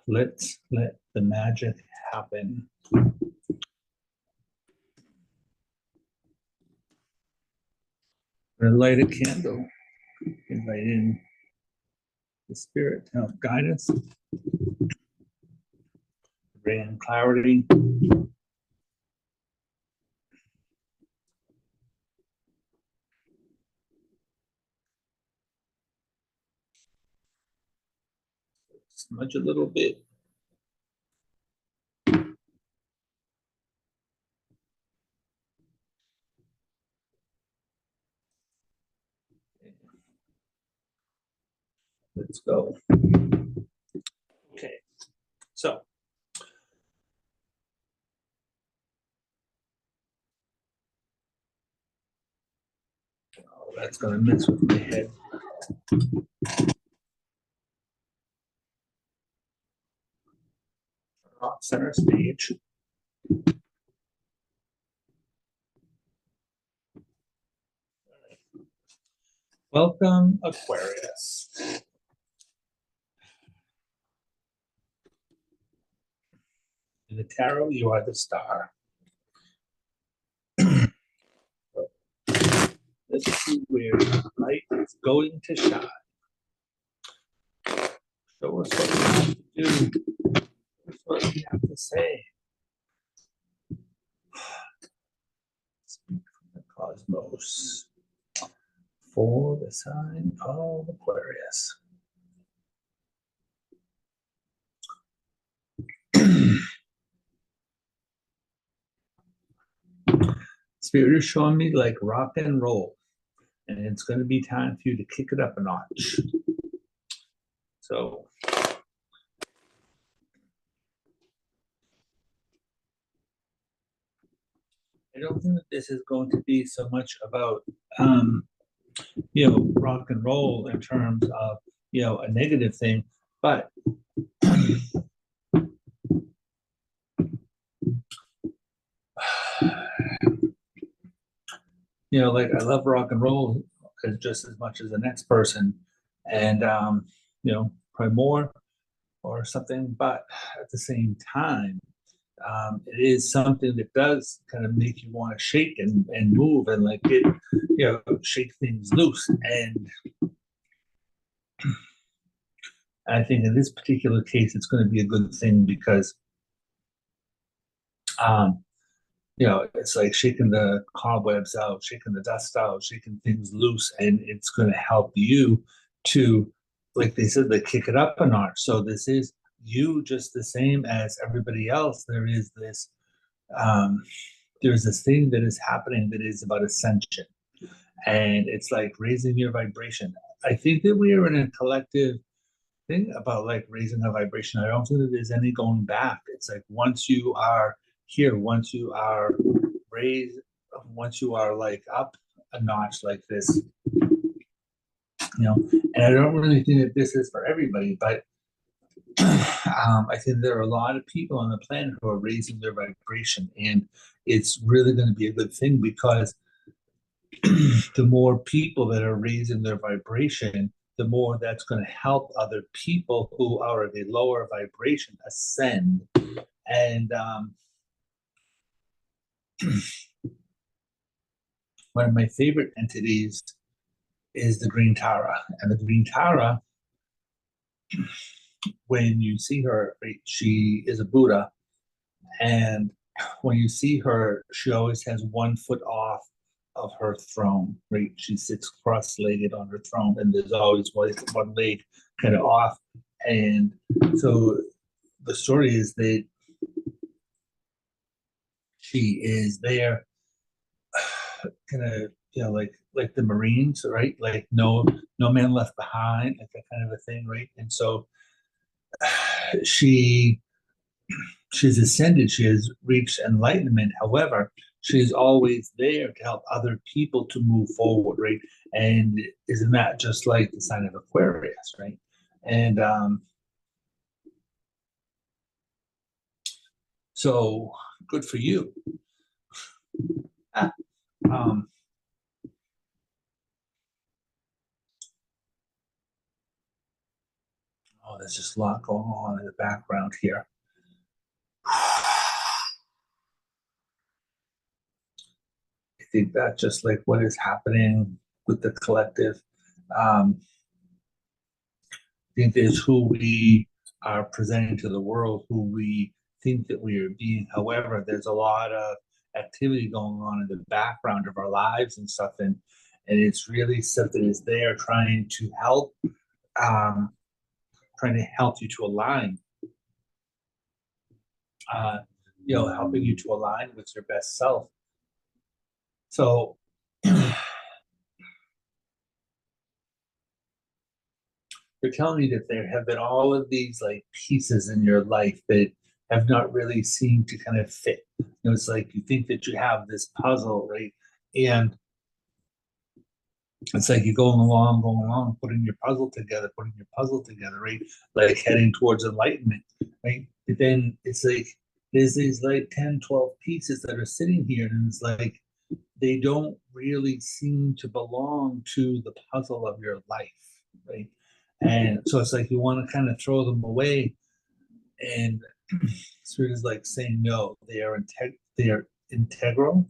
Let's let the magic happen. I'm gonna light a candle, invite in the spirit to help guide us, bring clarity. Smudge a little bit. Let's go. Okay, so that's gonna mess with my head. Off center stage. Welcome, Aquarius. In the tarot, you are the star. Let's see where light is going to shine. Show us what we have to do. Show us what we have to say. Speak from the cosmos for the sign of Aquarius. Spirit is showing me like rock and roll, and it's going to be time for you to kick it up a notch. So I don't think that this is going to be so much about rock and roll in terms of a negative thing, but like I love rock and roll just as much as the next person, and probably more or something, but at the same time, it is something that does kind of make you want to shake and move and like get, shake things loose. And I think in this particular case, it's going to be a good thing because, it's like shaking the cobwebs out, shaking the dust out, shaking things loose, and it's going to help you to, like they said, like kick it up a notch. So this is you just the same as everybody else. There's this thing that is happening that is about ascension, and it's like raising your vibration. I think that we are in a collective thing about like raising our vibration. I don't think that there's any going back. It's like once you are here, once you are raised, once you are like up a notch like this, and I don't really think that this is for everybody, but I think there are a lot of people on the planet who are raising their vibration, and it's really going to be a good thing because the more people that are raising their vibration, the more that's going to help other people who are of a lower vibration ascend. And one of my favorite entities is the Green Tara. And the Green Tara, when you see her, right, she is a Buddha. And when you see her, she always has 1 foot off of her throne, right? She sits cross-legged on her throne, and there's always one leg kind of off. And so the story is that she is there kind of, like the Marines, right? Like no man left behind, like that kind of a thing, right? And so she's ascended, she has reached enlightenment. However, she's always there to help other people to move forward, right? And isn't that just like the sign of Aquarius, right? And so good for you. Oh, there's just a lot going on in the background here. I think that's just like what is happening with the collective. I think there's who we are presenting to the world, who we think that we are being. However, there's a lot of activity going on in the background of our lives and stuff, and it's really stuff that is there trying to help, trying to help you to align, helping you to align with your best self. So they're telling me that there have been all of these like pieces in your life that have not really seemed to kind of fit. It's like you think that you have this puzzle, right? And it's like you're going along, putting your puzzle together, right? Like heading towards enlightenment, right? But then it's like there's these like 10, 12 pieces that are sitting here, and it's like they don't really seem to belong to the puzzle of your life, right? And so it's like you want to kind of throw them away, and Spirit is like saying no. They are integral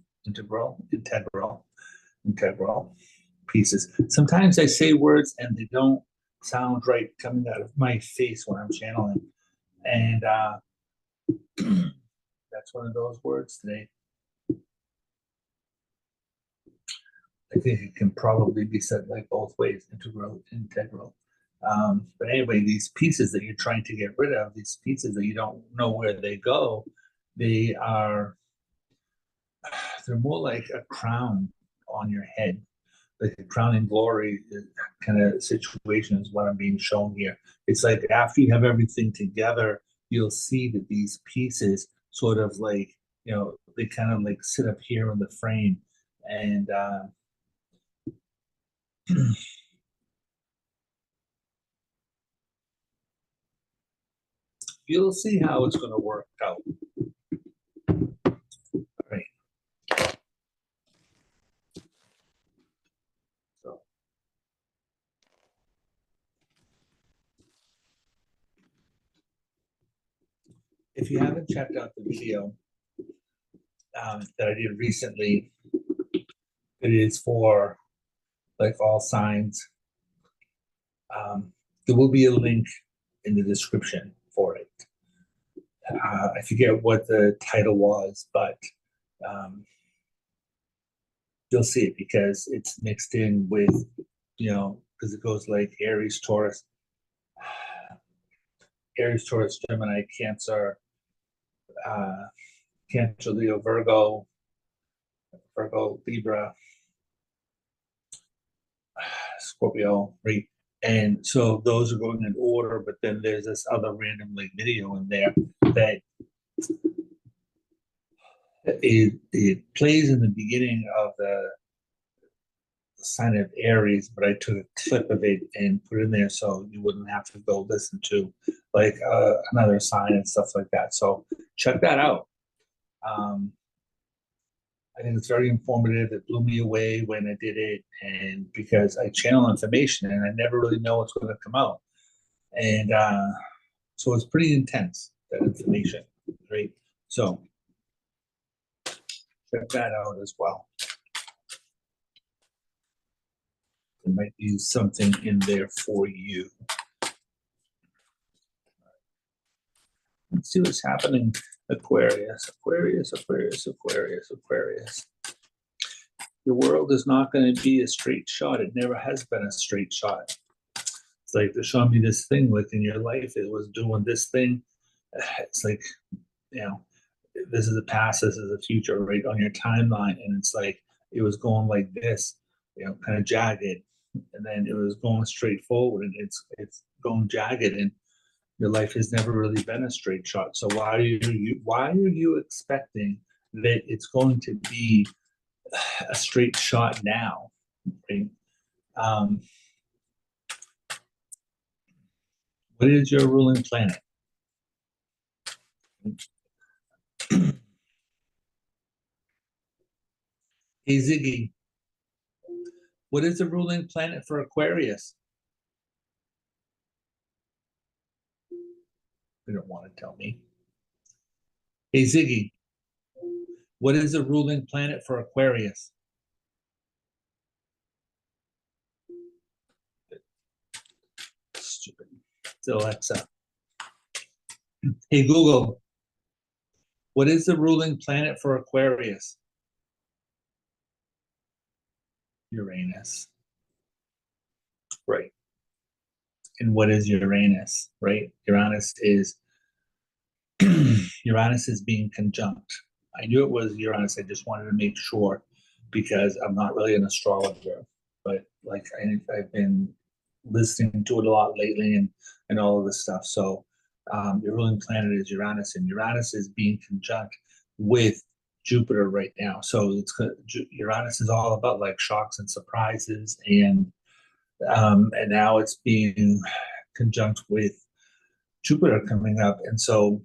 pieces. Sometimes I say words and they don't sound right coming out of my face when I'm channeling, and that's one of those words today. I think it can probably be said like both ways, integral. But anyway, these pieces that you're trying to get rid of, these pieces that you don't know where they go, they're more like a crown on your head, like a crowning glory kind of situation is what I'm being shown here. It's like after you have everything together, you'll see that these pieces sort of like, they kind of like sit up here in the frame, and you'll see how it's going to work out. Right. So, if you haven't checked out the video that I did recently, it is for like all signs. There will be a link in the description for it. I forget what the title was, but you'll see it because it's mixed in with, because it goes like Aries, Taurus, Gemini, Cancer, Cancer, Leo, Virgo, Libra, Scorpio, right? And so those are going in order, but then there's this other random like video in there that it plays in the beginning of the sign of Aries, but I took a clip of it and put it in there so you wouldn't have to go listen to like another sign and stuff like that. So check that out. I think it's very informative. It blew me away when I did it, and because I channel information and I never really know what's going to come out, and so it's pretty intense, that information, right? So check that out as well. There might be something in there for you. Let's see what's happening. Aquarius. Your world is not going to be a straight shot. It never has been a straight shot. It's like they're showing me this thing within your life. It was doing this thing. It's like, this is the past, this is the future, right on your timeline. And it's like it was going like this, kind of jagged, and then it was going straight forward, and it's going jagged, and your life has never really been a straight shot. So why are you expecting that it's going to be a straight shot now? Right? What is your ruling planet? Hey Ziggy, what is the ruling planet for Aquarius? They don't want to tell me. Hey, Ziggy, what is the ruling planet for Aquarius? Stupid. It's Alexa. Hey, Google, what is the ruling planet for Aquarius? Uranus. Right. And what is Uranus? Right? Uranus is being conjunct. I knew it was Uranus. I just wanted to make sure because I'm not really an astrologer, but like I've been listening to it a lot lately and all of this stuff. So your ruling planet is Uranus, and Uranus is being conjunct with Jupiter right now. So Uranus is all about like shocks and surprises, and now it's being conjunct with Jupiter coming up, and so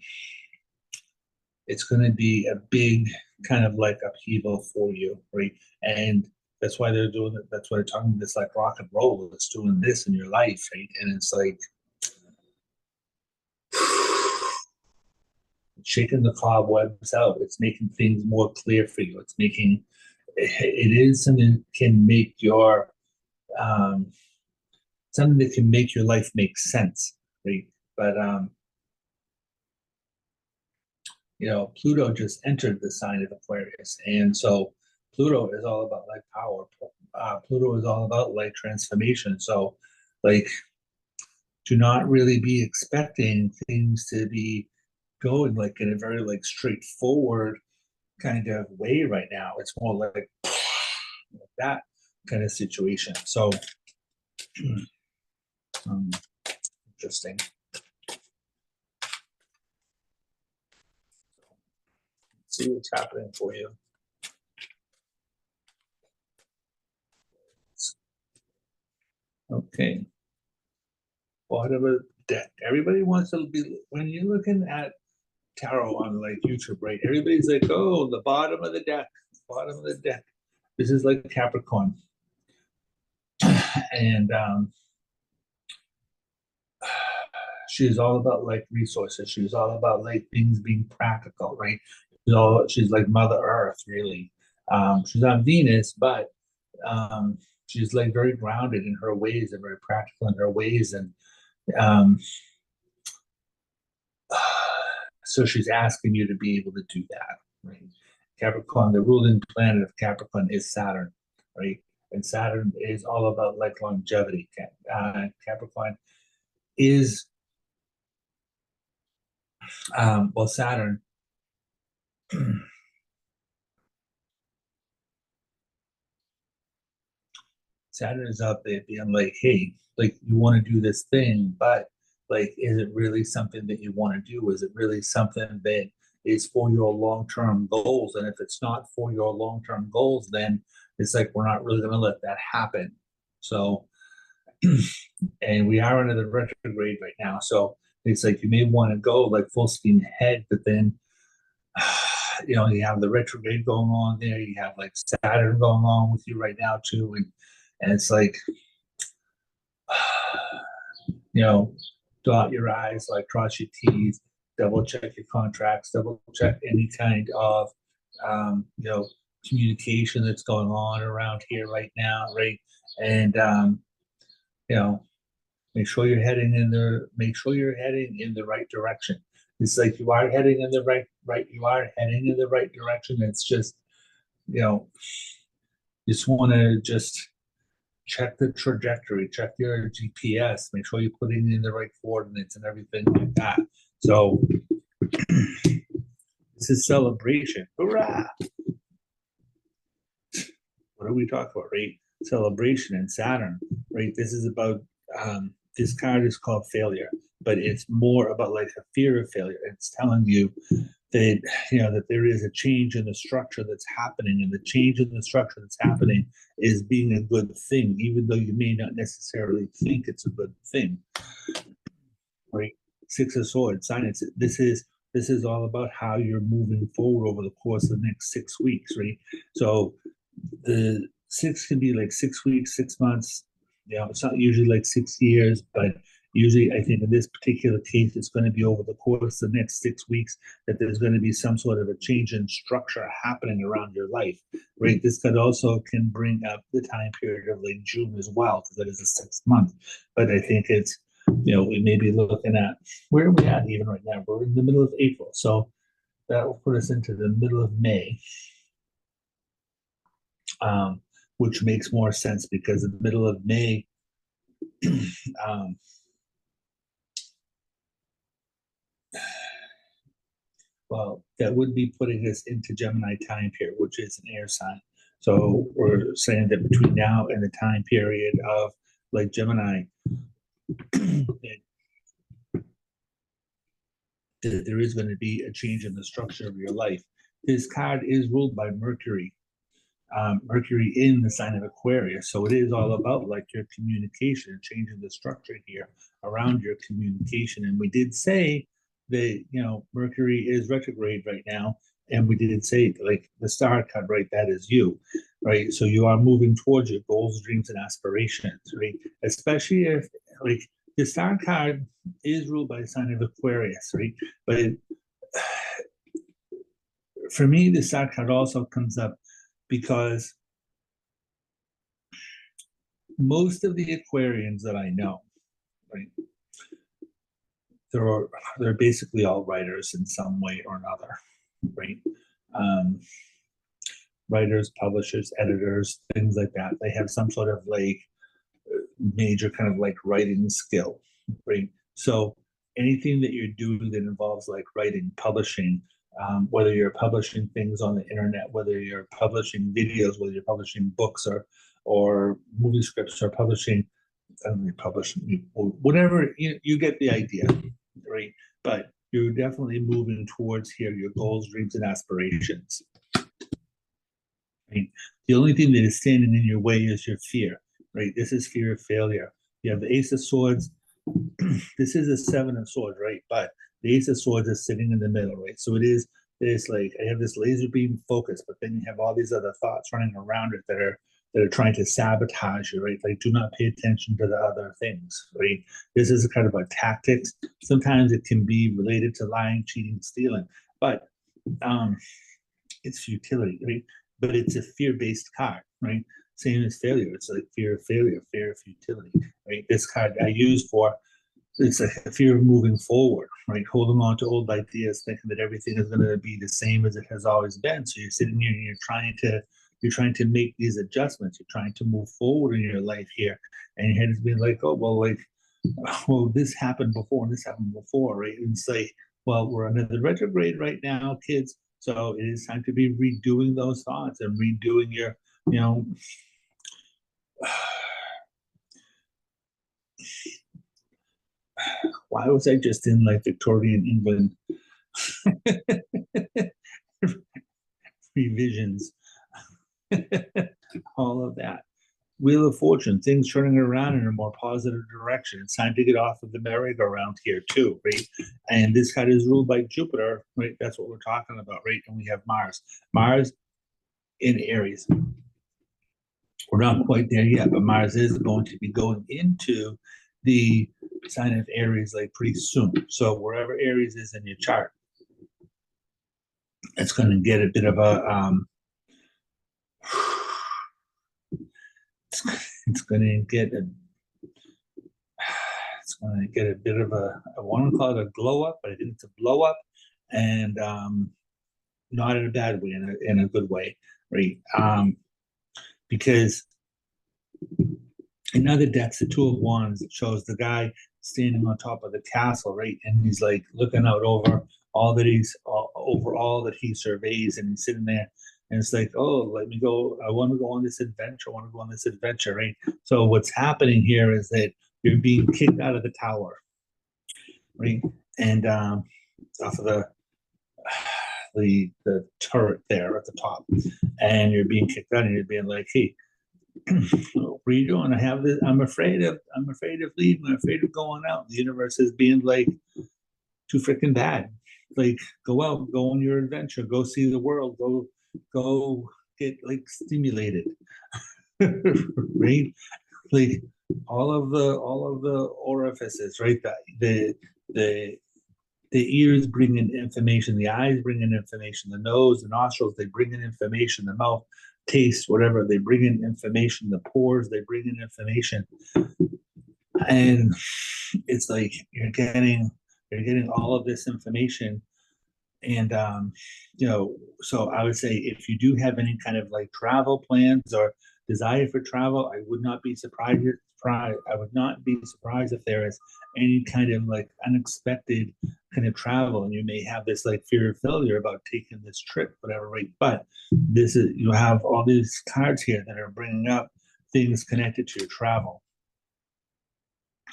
it's going to be a big kind of like upheaval for you, right? And that's why they're doing it. That's why they're talking this like rock and roll. It's doing this in your life, right? And it's like shaking the cobwebs out. It's making things more clear for you. It's making it is something that can make your um, something that can make your life make sense, right? But Pluto just entered the sign of Aquarius, and so Pluto is all about like power. Pluto is all about like transformation. So, like, do not really be expecting things to be going like in a very like straightforward kind of way right now. It's more like that kind of situation. So, um, interesting. Let's see what's happening for you. Okay. Bottom of the deck. Everybody wants to be, when you're looking at tarot on like YouTube, right? Everybody's like, oh, the bottom of the deck, bottom of the deck. This is like Capricorn. And she's all about like resources. She's all about like things being practical, right? She's like Mother Earth, really. She's on Venus, but she's like very grounded in her ways and very practical in her ways. And um, so she's asking you to be able to do that, right? Capricorn, the ruling planet of Capricorn is Saturn, right? And Saturn is all about like longevity. Capricorn is, well, Saturn is out there being like, hey, like you want to do this thing, but like, is it really something that you want to do? Is it really something that is for your long-term goals? And if it's not for your long-term goals, then it's like we're not really going to let that happen. So, and we are under the retrograde right now. So it's like you may want to go like full steam ahead, but then you have the retrograde going on there. You have like Saturn going on with you right now too, and it's like dot your I's, like cross your T's, double check your contracts, double check any kind of communication that's going on around here right now, right? And you know, make sure you're heading in the right direction. It's like you are heading in the you are heading in the right direction. It's just, you know, just want to just check the trajectory, check your GPS, make sure you're putting in the right coordinates and everything like that. So this is celebration. Hurrah! What are we talking about, right? Celebration and Saturn, right? This is about this card is called failure, but it's more about like a fear of failure. It's telling you that that there is a change in the structure that's happening, and the change in the structure that's happening is being a good thing, even though you may not necessarily think it's a good thing. Right? Six of Swords, science. This is all about how you're moving forward over the course of the next 6 weeks, right? So the six can be like 6 weeks, 6 months. It's not usually like 6 years, but Usually, I think in this particular case, it's going to be over the course of the next 6 weeks that there's going to be some sort of a change in structure happening around your life, right? This could also can bring up the time period of like June as well, because that is the 6th month. But I think it's, we may be looking at, where are we at even right now? We're in the middle of April. So that will put us into the middle of May, which makes more sense because in the middle of May, well, that would be putting us into Gemini time period, which is an air sign. So we're saying that between now and the time period of like Gemini, there is going to be a change in the structure of your life. This card is ruled by Mercury. Mercury in the sign of Aquarius. So it is all about like your communication, changing the structure here around your communication. And we did say that, Mercury is retrograde right now. And we did say like the star card, right? That is you, right? So you are moving towards your goals, dreams, and aspirations, right? Especially if like the star card is ruled by the sign of Aquarius, right? But for me, the star card also comes up because most of the Aquarians that I know, right, they're basically all writers in some way or another, right? Writers, publishers, editors, things like that. They have some sort of like major kind of like writing skill, right? So anything that you're doing that involves like writing, publishing, whether you're publishing things on the internet, whether you're publishing videos, whether you're publishing books or movie scripts or publishing, whatever, you get the idea, right? But you're definitely moving towards here your goals, dreams, and aspirations. Right? The only thing that is standing in your way is your fear, right? This is fear of failure. You have the Ace of Swords. This is a 7 of Swords, right? But the Ace of Swords is sitting in the middle, right? So it's like I have this laser beam focus, but then you have all these other thoughts running around it that are trying to sabotage you, right? Like do not pay attention to the other things, right? This is a kind of a tactics. Sometimes it can be related to lying, cheating, stealing, but it's futility, right? But it's a fear-based card, right? Same as failure. It's like fear of failure, fear of futility, right? This card I use for it's like a fear of moving forward, right? Holding on to old ideas, thinking that everything is going to be the same as it has always been. So you're sitting here and you're trying to make these adjustments. You're trying to move forward in your life here, and your head is being like, oh well, this happened before and this happened before, right? And it's like, well, we're under the retrograde right now, kids. So it is time to be redoing those thoughts and redoing your, why was I just in like Victorian England revisions? All of that. Wheel of Fortune, things turning around in a more positive direction. It's time to get off of the merry-go-round here too, right? And this card is ruled by Jupiter, right? That's what we're talking about, right? And we have Mars. Mars in Aries. We're not quite there yet, but Mars is going to be going into the sign of Aries like pretty soon. So wherever Aries is in your chart, it's going to get a bit of a it's going to get a bit of I want to call it a glow up, but I think it's a blow up, and not in a bad way, in a good way, right? Because another deck's the Two of Wands. It shows the guy standing on top of the castle, right? And he's like looking out over all that he surveys, and he's sitting there, and it's like, oh, let me go. I want to go on this adventure. I want to go on this adventure, right? So what's happening here is that you're being kicked out of the tower, right? And off of the turret there at the top, and you're being kicked out, and you're being like, hey, what are you doing? I have this. I'm afraid of leaving. I'm afraid of going out. The universe is being like too freaking bad. Like, go out, go on your adventure, go see the world, go get like stimulated, right? Like, all of the orifices, right? The the ears bring in information, the eyes bring in information, the nose, the nostrils, they bring in information, the mouth, taste, whatever, they bring in information, the pores, they bring in information. And it's like you're getting all of this information. And so I would say if you do have any kind of like travel plans or desire for travel, I would not be surprised. I would not be surprised if there is any kind of like unexpected kind of travel, and you may have this like fear of failure about taking this trip, whatever, right? But this is you have all these cards here that are bringing up things connected to your travel,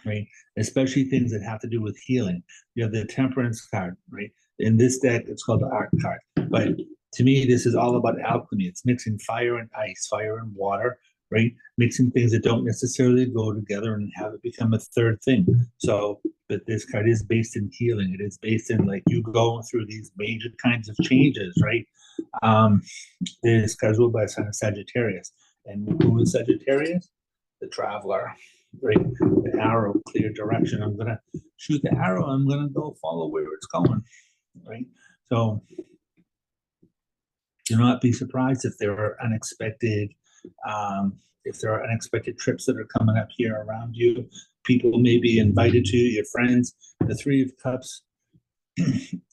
right? Especially things that have to do with healing. You have the Temperance card, right? In this deck, it's called the Art card. But to me, this is all about alchemy. It's mixing fire and ice, fire and water, right? Mixing things that don't necessarily go together and have it become a third thing. So, but this card is based in healing. It is based in like you going through these major kinds of changes, right? Um, this card is ruled by sign of Sagittarius. And who is Sagittarius? The traveler, right? The arrow, clear direction. I'm gonna shoot the arrow. I'm gonna go follow where it's going, right? So do not be surprised if there are unexpected, trips that are coming up here around you. People may be invited to your friends. The Three of Cups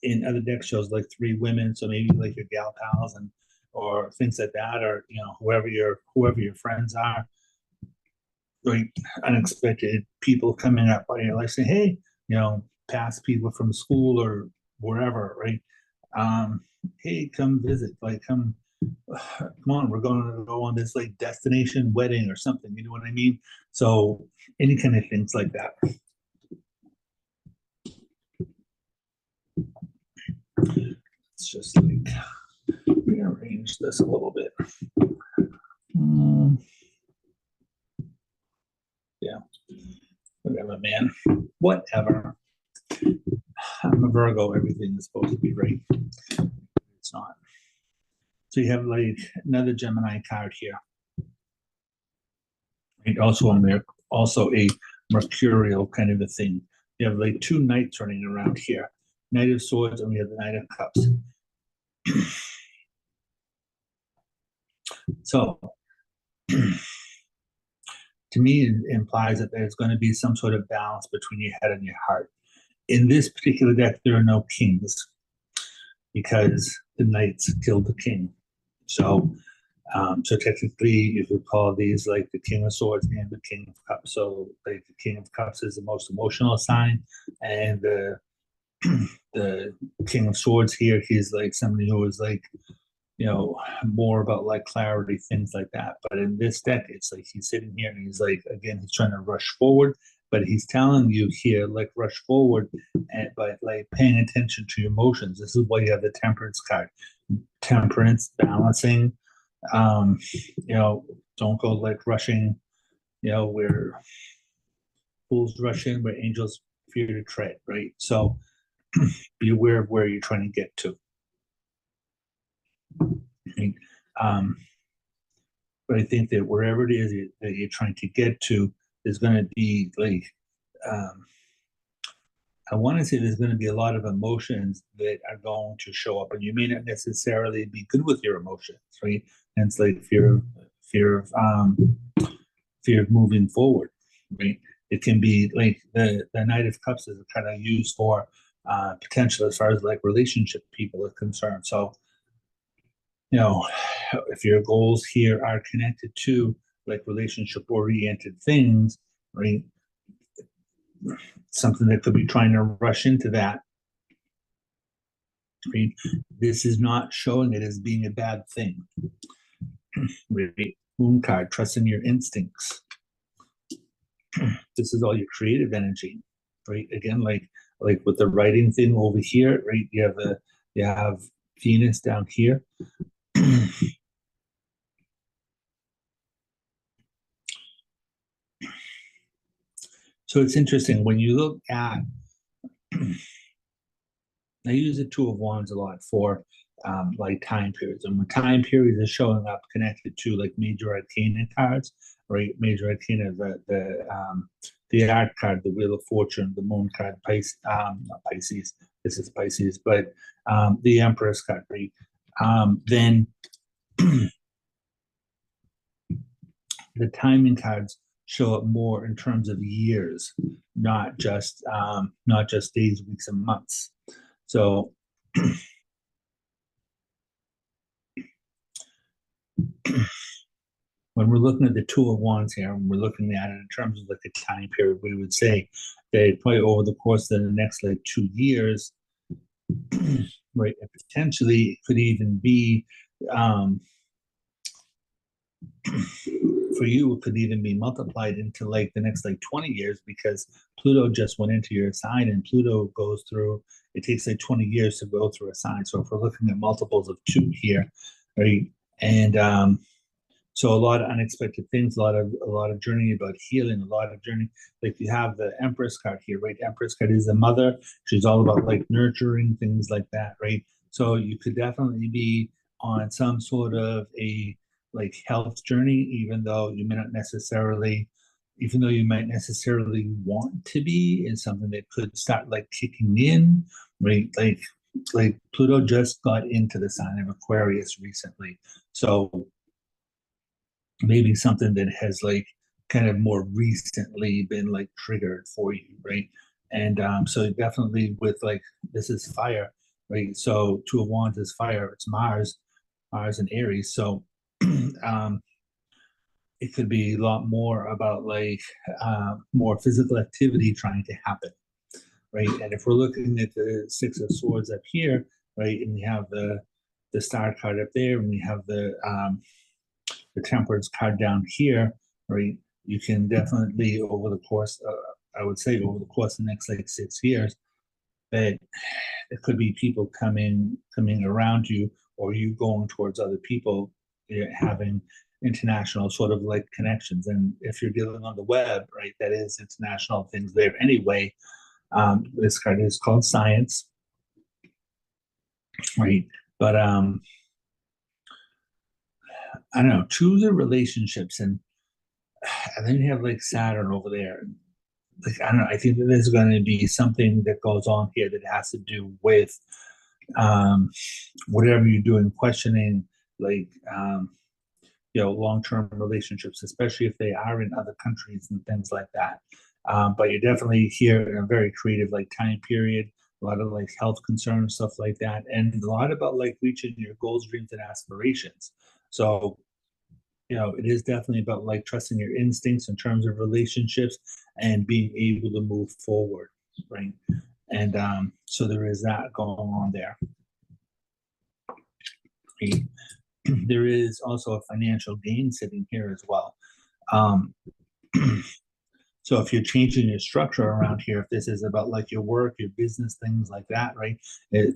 in other deck shows like three women, so maybe like your gal pals and or things like that, or whoever your friends are, like unexpected people coming up on your life saying, hey, past people from school or wherever, right? Hey, come visit, like come on, we're going to go on this like destination wedding or something, you know what I mean? So any kind of things like that. It's just like rearrange this a little bit. Yeah, whatever, man. Whatever. I'm a Virgo. Everything is supposed to be right. It's not. So you have like another Gemini card here. Right? Also a mercurial kind of a thing. You have like two knights running around here. Knight of Swords, and we have the Knight of Cups. So to me, it implies that there's going to be some sort of balance between your head and your heart. In this particular deck, there are no kings because the knights killed the king. So technically, you could call these like the King of Swords and the King of Cups. So like the King of Cups is the most emotional sign, and the King of Swords here, he's like somebody who is like more about like clarity, things like that. But in this deck, it's like he's sitting here and he's like, again, he's trying to rush forward, but he's telling you here, like, rush forward, but like paying attention to your emotions. This is why you have the Temperance card. Temperance, balancing, um, don't go like rushing, where fools rush in, where angels fear to tread, right? So be aware of where you're trying to get to. Right? Um, but I think that wherever it is that you're trying to get to, there's going to be like, I want to say there's going to be a lot of emotions that are going to show up, and you may not necessarily be good with your emotions, right? And it's like fear of moving forward, right? It can be like the Knight of Cups is kind of used for potential as far as like relationship people are concerned. So if your goals here are connected to like relationship oriented things, right? Something that could be trying to rush into that. Right? This is not showing it as being a bad thing. Right? Moon card, trust in your instincts. This is all your creative energy, right? Again, like with the writing thing over here, right? You have Venus down here. So it's interesting when you look at I use the Two of Wands a lot for like time periods. And when time periods are showing up connected to like major arcana cards, right? Major arcana, the art card, the Wheel of Fortune, the Moon card, Pisces, not Pisces, this is Pisces, but the Empress card, right? Then the timing cards show up more in terms of years, not just days, weeks, and months. So when we're looking at the Two of Wands here, and we're looking at it in terms of like a time period, we would say that probably over the course of the next like 2 years, right, and potentially it could even be um, for you, it could even be multiplied into like the next like 20 years because Pluto just went into your sign and Pluto goes through, it takes like 20 years to go through a sign. So if we're looking at multiples of two here, right, and so a lot of unexpected things, a lot of journey about healing, a lot of journey. Like you have the Empress card here, right? Empress card is the mother. She's all about like nurturing things like that, right? So you could definitely be on some sort of a like health journey, even though you might necessarily want to be in something that could start like kicking in, right? Like Pluto just got into the sign of Aquarius recently. So maybe something that has like kind of more recently been like triggered for you, right? And so definitely with like this is fire, right? So Two of Wands is fire, it's Mars and Aries. So um it could be a lot more about like more physical activity trying to happen, right? And if we're looking at the Six of Swords up here, right, and we have the Star card up there, and we have the Temperance card down here, right? You can definitely over the course, I would say over the course of the next like 6 years, that it could be people coming around you, or you going towards other people, having international sort of like connections. And if you're dealing on the web, right, that is international things there anyway. This card is called Science, right? But I don't know, choose the relationships, and then you have like Saturn over there. Like I don't know, I think that there's going to be something that goes on here that has to do with um, whatever you're doing, questioning like long-term relationships, especially if they are in other countries and things like that. But you're definitely here in a very creative like time period. A lot of like health concerns, stuff like that, and a lot about like reaching your goals, dreams, and aspirations. So it is definitely about like trusting your instincts in terms of relationships and being able to move forward, right? And so there is that going on there. Right? There is also a financial gain sitting here as well. Um, so if you're changing your structure around here, if this is about like your work, your business, things like that, right?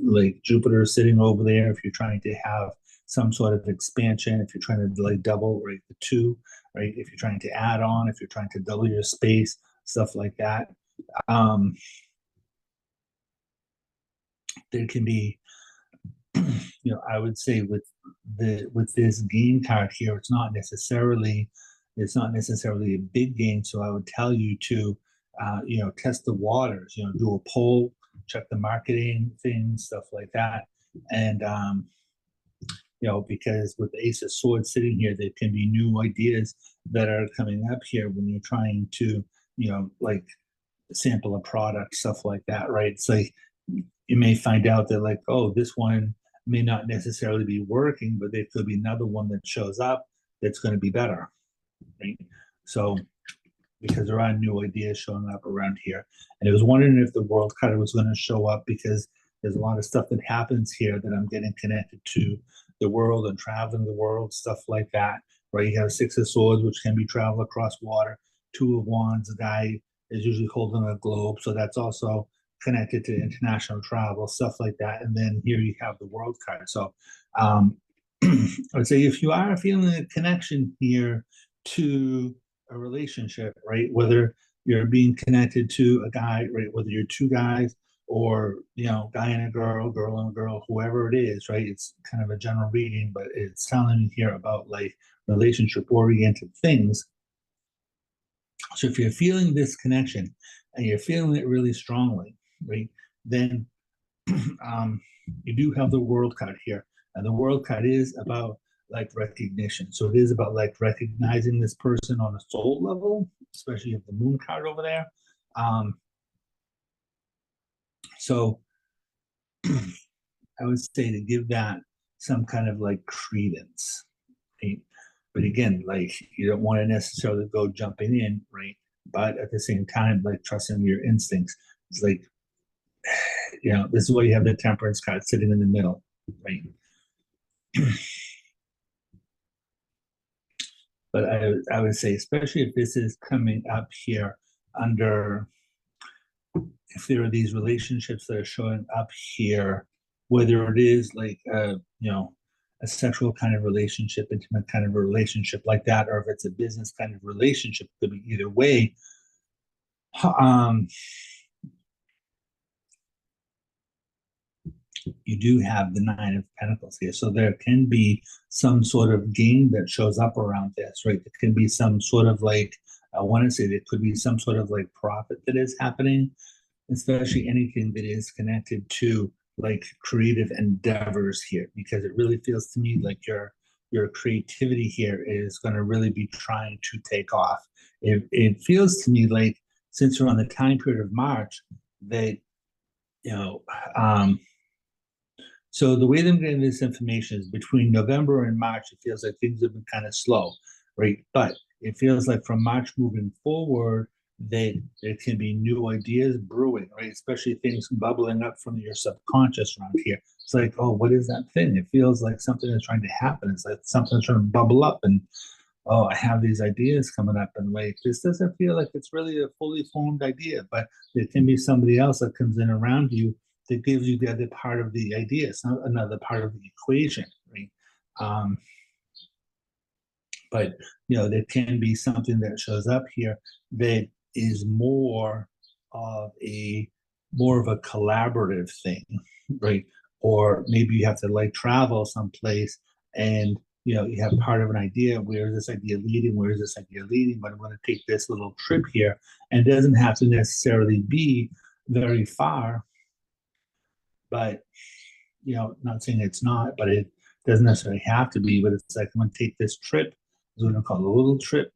Like Jupiter is sitting over there. If you're trying to have some sort of expansion, if you're trying to like double, right, the two, right? If you're trying to add on, if you're trying to double your space, stuff like that. Um, there can be, I would say with this gain card here, it's not necessarily a big gain. So I would tell you to, test the waters. Do a poll, check the marketing things, stuff like that, and because with the Ace of Swords sitting here, there can be new ideas that are coming up here when you're trying to, like sample a product, stuff like that, right? It's like you may find out that like, oh, this one may not necessarily be working, but there could be another one that shows up that's going to be better, right? So because there are new ideas showing up around here. And I was wondering if the world card was going to show up because there's a lot of stuff that happens here that I'm getting connected to the world and traveling the world, stuff like that. Right? You have Six of Swords, which can be travel across water. Two of Wands, the guy is usually holding a globe, so that's also connected to international travel, stuff like that. And then here you have the world card. So I would say if you are feeling a connection here to a relationship, right? Whether you're being connected to a guy, right? Whether you're two guys or guy and a girl, girl and a girl, whoever it is, right? It's kind of a general reading, but it's telling me here about like relationship oriented things. So if you're feeling this connection and you're feeling it really strongly, right, then you do have the world card here. And the world card is about like recognition. So it is about like recognizing this person on a soul level, especially if the moon card over there. So I would say to give that some kind of like credence, right? But again, like you don't want to necessarily go jumping in, right? But at the same time, like trusting your instincts. It's like, this is why you have the temperance card sitting in the middle, right? But I would say, especially if this is coming up here under, if there are these relationships that are showing up here, whether it is like a sexual kind of relationship, intimate kind of a relationship like that, or if it's a business kind of relationship, it could be either way. You do have the Nine of Pentacles here. So there can be some sort of gain that shows up around this, right? It can be some sort of like, I want to say there could be some sort of like profit that is happening, especially anything that is connected to like creative endeavors here, because it really feels to me like your creativity here is going to really be trying to take off. It feels to me like since we're on the time period of March, that you know so the way that I'm getting this information is between November and March, it feels like things have been kind of slow, right? But it feels like from March moving forward, that there can be new ideas brewing, right? Especially things bubbling up from your subconscious around here. It's like, oh, what is that thing? It feels like something is trying to happen. It's like something's trying to bubble up, and oh, I have these ideas coming up, and like this doesn't feel like it's really a fully formed idea, but there can be somebody else that comes in around you that gives you the other part of the idea. It's not another part of the equation, right? Um, but there can be something that shows up here that is more of a collaborative thing, right? Or maybe you have to like travel someplace, and you have part of an idea. Where is this idea leading? Where is this idea leading? But I'm going to take this little trip here, and it doesn't have to necessarily be very far. But not saying it's not, but it doesn't necessarily have to be. But it's like I'm going to take this trip. Is what I call a little trip.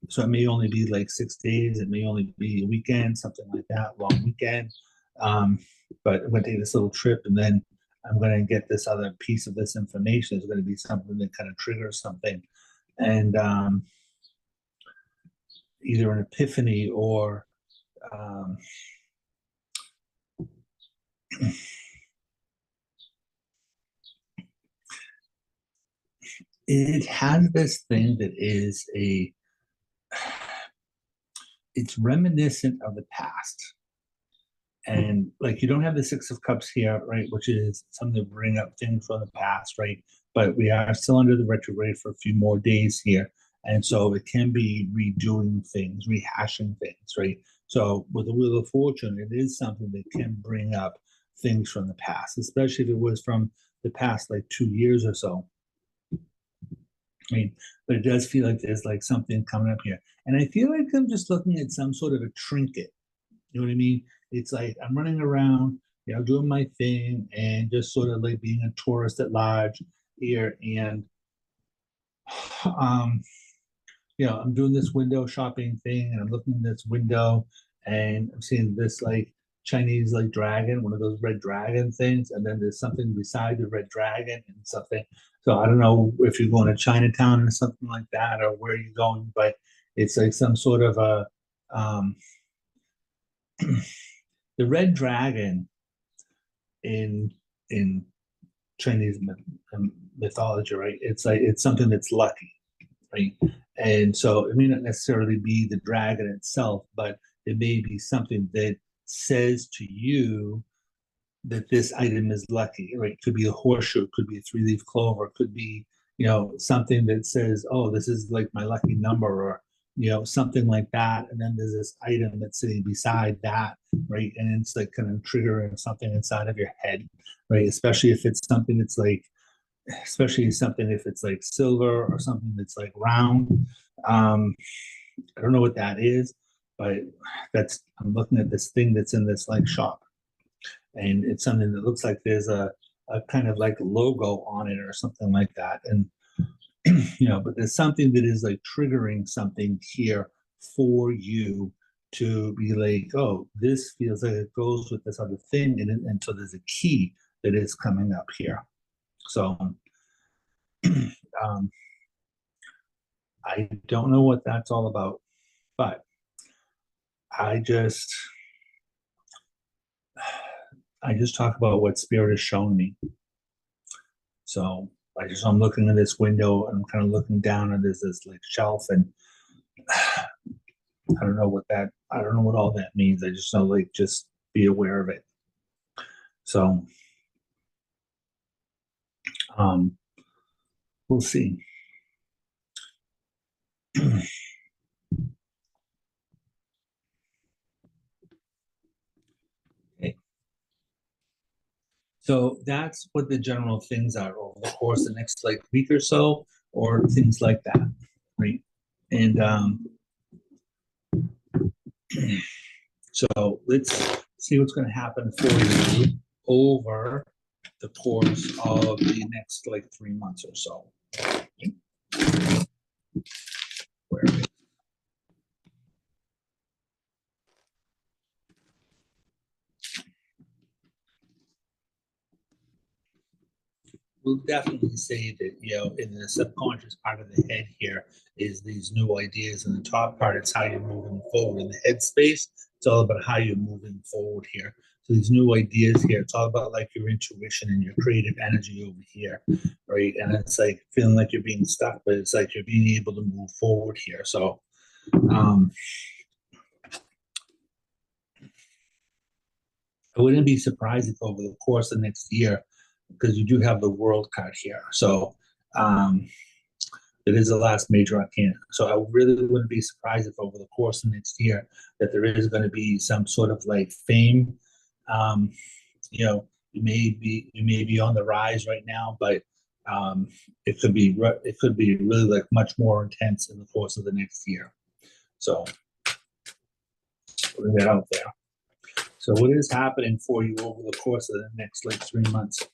So it may only be like 6 days. It may only be a weekend, something like that, long weekend. But I'm going to take this little trip, and then I'm going to get this other piece of this information. It's going to be something that kind of triggers something, and either an epiphany or it has this thing that is it's reminiscent of the past. And like you don't have the Six of Cups here, right? Which is something to bring up things from the past, right? But we are still under the retrograde for a few more days here. And so it can be redoing things, rehashing things, right? So with the Wheel of Fortune, it is something that can bring up things from the past, especially if it was from the past like 2 years or so. I mean, but it does feel like there's like something coming up here. And I feel like I'm just looking at some sort of a trinket. You know what I mean? It's like I'm running around, doing my thing and just sort of like being a tourist at large here. And, um, I'm doing this window shopping thing, and I'm looking at this window, and I'm seeing this like Chinese like dragon, one of those red dragon things. And then there's something beside the red dragon and something. So I don't know if you're going to Chinatown or something like that, or where you're going, but it's like some sort of a, the red dragon in Chinese mythology, right? It's like it's something that's lucky, right? And so it may not necessarily be the dragon itself, but it may be something that says to you that this item is lucky, right? It could be a horseshoe, it could be a three-leaf clover, it could be something that says, oh, this is like my lucky number, or something like that. And then there's this item that's sitting beside that, right? And it's like kind of triggering something inside of your head, right? Especially if it's something that's like, especially something if it's like silver or something that's like round. I don't know what that is, but I'm looking at this thing that's in this like shop, and it's something that looks like there's a kind of like logo on it or something like that. And but there's something that is like triggering something here for you to be like, oh, this feels like it goes with this other thing, and so there's a key that is coming up here. So I don't know what that's all about, but I just talk about what spirit has shown me. So I'm looking at this window and I'm kind of looking down, and there's this like shelf, and I don't know what all that means. I just know, like, just be aware of it. So we'll see. Okay. So that's what the general things are over the course of the next like week or so, or things like that, right? And so let's see what's going to happen for you over the course of the next like 3 months or so. Where are we? We'll definitely say that, in the subconscious part of the head here is these new ideas, and the top part, it's how you're moving forward. In the head space, it's all about how you're moving forward here. So these new ideas here, it's all about like your intuition and your creative energy over here, right? And it's like feeling like you're being stuck, but it's like you're being able to move forward here. So I wouldn't be surprised if over the course of next year, because you do have the world card here. So it is the last major arcana. So I really wouldn't be surprised if over the course of next year that there is going to be some sort of like fame. You may be on the rise right now, but it could be really like much more intense in the course of the next year. So putting that out there. So what is happening for you over the course of the next like 3 months?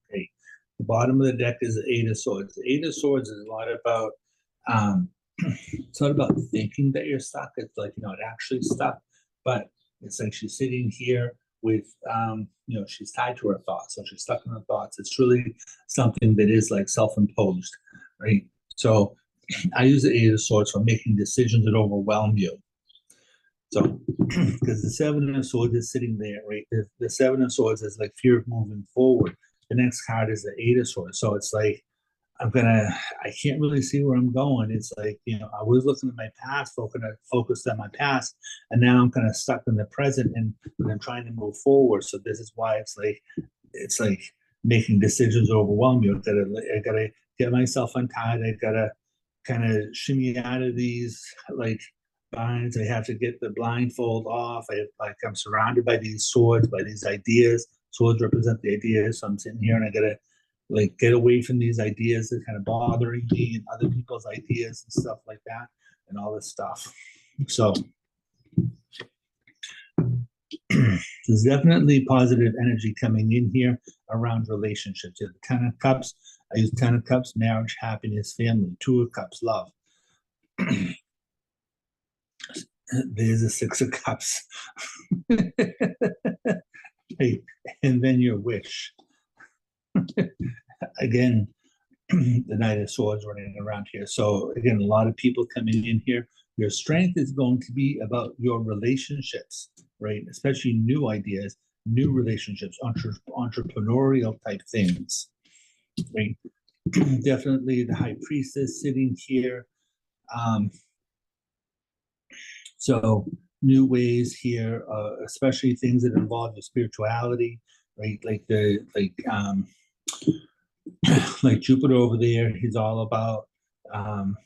Okay. The bottom of the deck is the Eight of Swords. The Eight of Swords is a lot about it's not about thinking that you're stuck. It's like you're not actually stuck, but it's like she's sitting here with she's tied to her thoughts, so she's stuck in her thoughts. It's really something that is like self-imposed, right? So I use the Eight of Swords for making decisions that overwhelm you. So because the Seven of Swords is sitting there, right? The Seven of Swords is like fear of moving forward. The next card is the Eight of Swords. So it's like I can't really see where I'm going. It's like, I was looking at my past, focused on my past, and now I'm kind of stuck in the present, and I'm trying to move forward. So this is why it's like making decisions overwhelm you. I gotta get myself untied. I gotta kind of shimmy out of these like binds. I have to get the blindfold off. I'm surrounded by these swords, by these ideas. Swords represent the ideas. So I'm sitting here and I gotta like get away from these ideas that kind of bothering me and other people's ideas and stuff like that, and all this stuff. So there's definitely positive energy coming in here around relationships. You have the Ten of Cups. I use Ten of Cups, marriage, happiness, family. Two of Cups, love. There's a Six of Cups. Hey, and then your wish. Again, the Knight of Swords running around here. So again, a lot of people coming in here. Your strength is going to be about your relationships, right? Especially new ideas, new relationships, entrepreneurial type things, right? Definitely the High Priestess sitting here. So new ways here, especially things that involve your spirituality, right? Like Jupiter over there, um,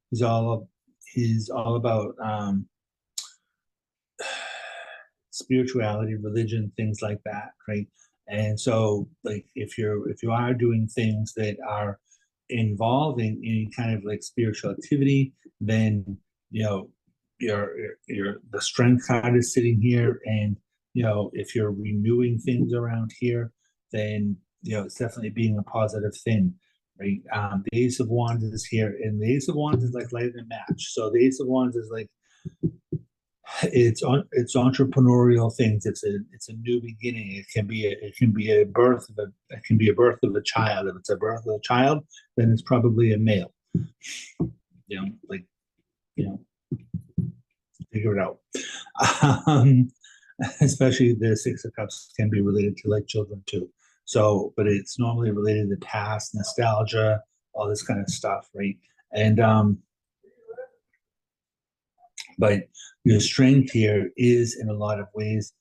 he's all he's all about spirituality, religion, things like that, right? And so, like, if you are doing things that are involving any kind of like spiritual activity, then you know your the strength card is sitting here, and if you're renewing things around here, then it's definitely being a positive thing, right? The Ace of Wands is here, and the Ace of Wands is like light and match. So the Ace of Wands is like it's entrepreneurial things. It's a new beginning. It can be a birth of a child. If it's a birth of a child, then it's probably a male. Like you know, figure it out. Um, Especially the Six of Cups can be related to like children too. So, but it's normally related to past nostalgia, all this kind of stuff, right? And but your strength here is in a lot of ways.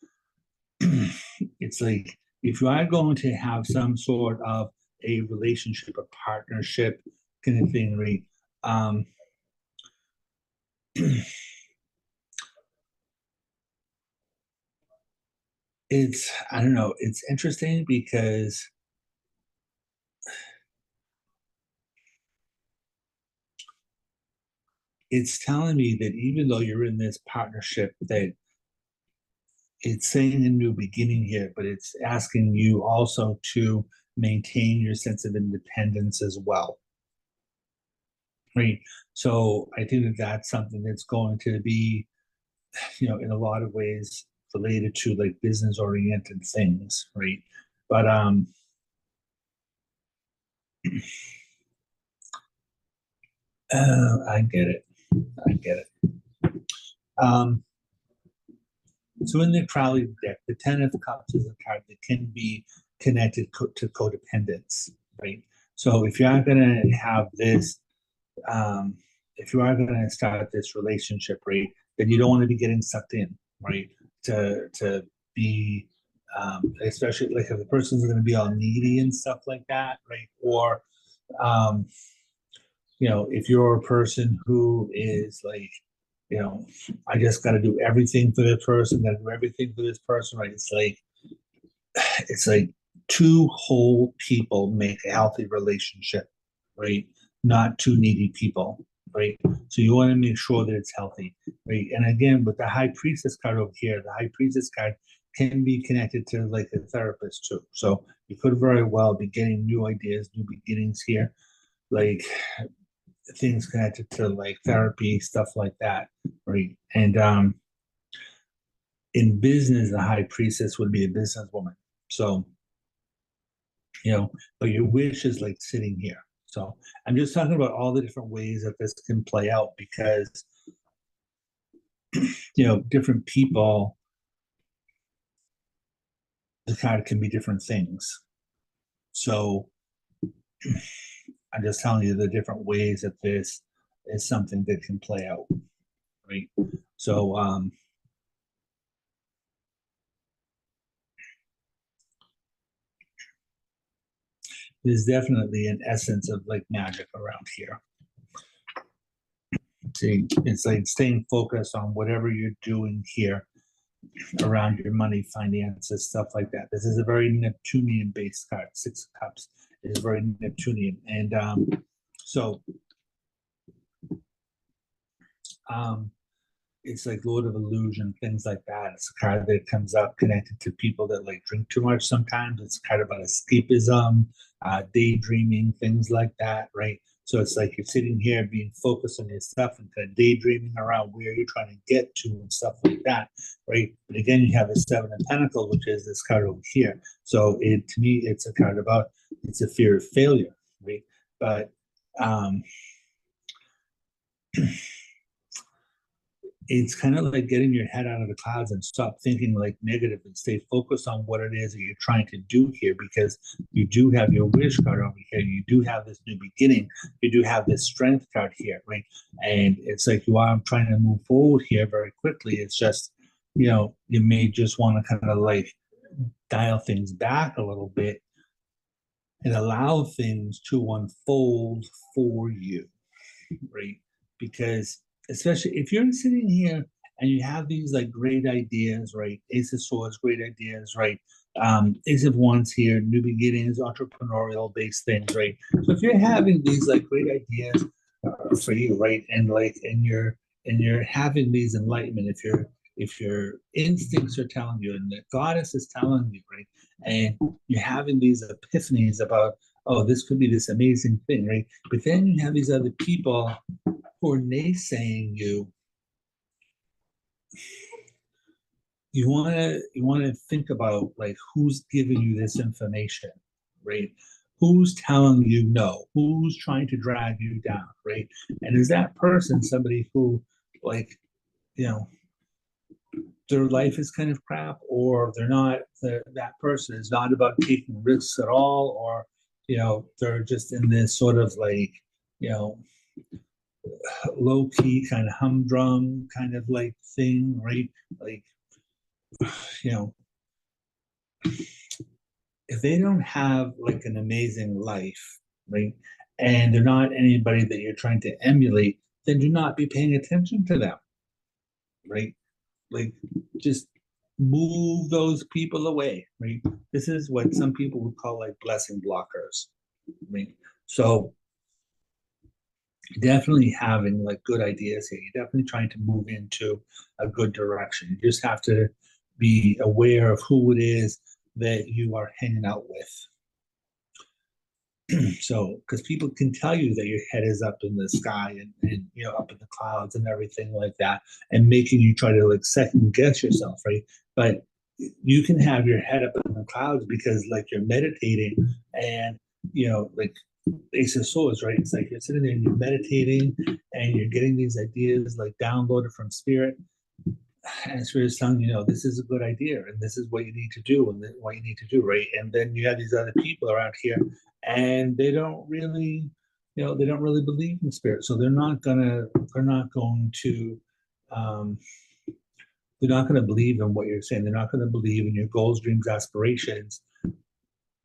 It's like if you are going to have some sort of a relationship, a partnership kind of thing, right? It's I don't know, it's interesting because it's telling me that even though you're in this partnership, that it's saying a new beginning here, but it's asking you also to maintain your sense of independence as well, right? So I think that that's something that's going to be, in a lot of ways related to like business oriented things, right? But I get it. I get it. Um, so in the Crowley deck, the Ten of Cups is a card that can be connected to codependence, right? So if you are going to have this, um, if you are going to start this relationship, right, then you don't want to be getting sucked in, right? To be, especially like if the person's going to be all needy and stuff like that, right? Or um, if you're a person who is like, I just got to do everything for this person, got to do everything for this person, right? It's like two whole people make a healthy relationship, right? Not two needy people, right? So you want to make sure that it's healthy, right? And again, with the High Priestess card over here, the High Priestess card can be connected to like a therapist too. So you could very well be getting new ideas, new beginnings here, like things connected to like therapy, stuff like that, right? And in business, the High Priestess would be a businesswoman. So but your wish is like sitting here. So I'm just talking about all the different ways that this can play out because, different people, the card can be different things. So I'm just telling you the different ways that this is something that can play out, right? So, there's definitely an essence of like magic around here. See, it's like staying focused on whatever you're doing here around your money, finances, stuff like that. This is a very Neptunian based card. Six of Cups is very Neptunian. And so um, it's like Lord of Illusion, things like that. It's a card that comes up connected to people that like drink too much sometimes. It's kind of about escapism, daydreaming, things like that, right? So it's like you're sitting here being focused on your stuff and kind of daydreaming around where you're trying to get to and stuff like that, right? But again, you have the Seven of Pentacles, which is this card over here. So to me, it's a card about it's a fear of failure, right? But it's kind of like getting your head out of the clouds and stop thinking like negative and stay focused on what it is that you're trying to do here, because you do have your wish card over here. You do have this new beginning. You do have this strength card here, right? And it's like, while I'm trying to move forward here very quickly, it's just, you may just want to kind of like dial things back a little bit and allow things to unfold for you, right? Because especially if you're sitting here and you have these like great ideas, right? Ace of Swords, great ideas, right? Ace of Wands here, new beginnings, entrepreneurial based things, right? So if you're having these like great ideas for you, right? And you're having these enlightenment, if your instincts are telling you and the goddess is telling you, right? And you're having these epiphanies about, oh, this could be this amazing thing, right? But then you have these other people who are naysaying you. You want to think about like who's giving you this information, right? Who's telling you no? Who's trying to drag you down, right? And is that person somebody who, like, you know, their life is kind of crap, or they're not? That person is not about taking risks at all, or they're just in this sort of like, you know, low key kind of humdrum kind of like thing, right? Like, you know, if they don't have like an amazing life, right, and they're not anybody that you're trying to emulate, then do not be paying attention to them, right? Like, just move those people away, right? This is what some people would call like blessing blockers, right? So definitely having like good ideas here. You're definitely trying to move into a good direction. You just have to be aware of who it is that you are hanging out with. So, because people can tell you that your head is up in the sky and up in the clouds and everything like that, and making you try to like second guess yourself, right? But you can have your head up in the clouds because like you're meditating, and like Ace of Swords, right? It's like you're sitting there and you're meditating and you're getting these ideas like downloaded from spirit, and spirit is telling this is a good idea and this is what you need to do and what you need to do, right? And then you have these other people around here, and they don't really, they don't really believe in spirit, so um, they're not going to believe in what you're saying. They're not going to believe in your goals, dreams, aspirations,